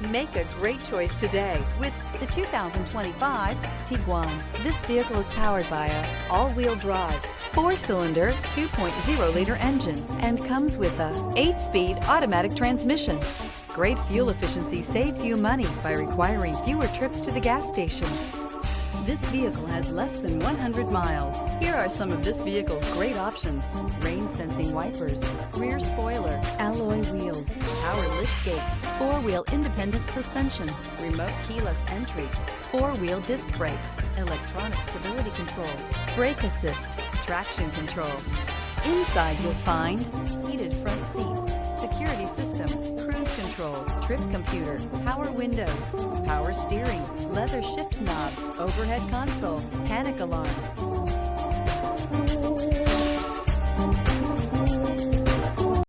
Make a great choice today with the 2025 Tiguan. This vehicle is powered by a all-wheel drive, 4-cylinder, 2.0-liter engine and comes with a 8-speed automatic transmission. Great fuel efficiency saves you money by requiring fewer trips to the gas station. This vehicle has less than 100 miles. Here are some of this vehicle's great options: rain-sensing wipers, rear spoiler, alloy wheels, power liftgate, 4-wheel independent suspension, remote keyless entry, 4-wheel disc brakes, electronic stability control, brake assist, traction control. Inside you'll find heated front seats, security system, cruise control, trip computer, power windows, power steering, leather shift knob, overhead console, panic alarm,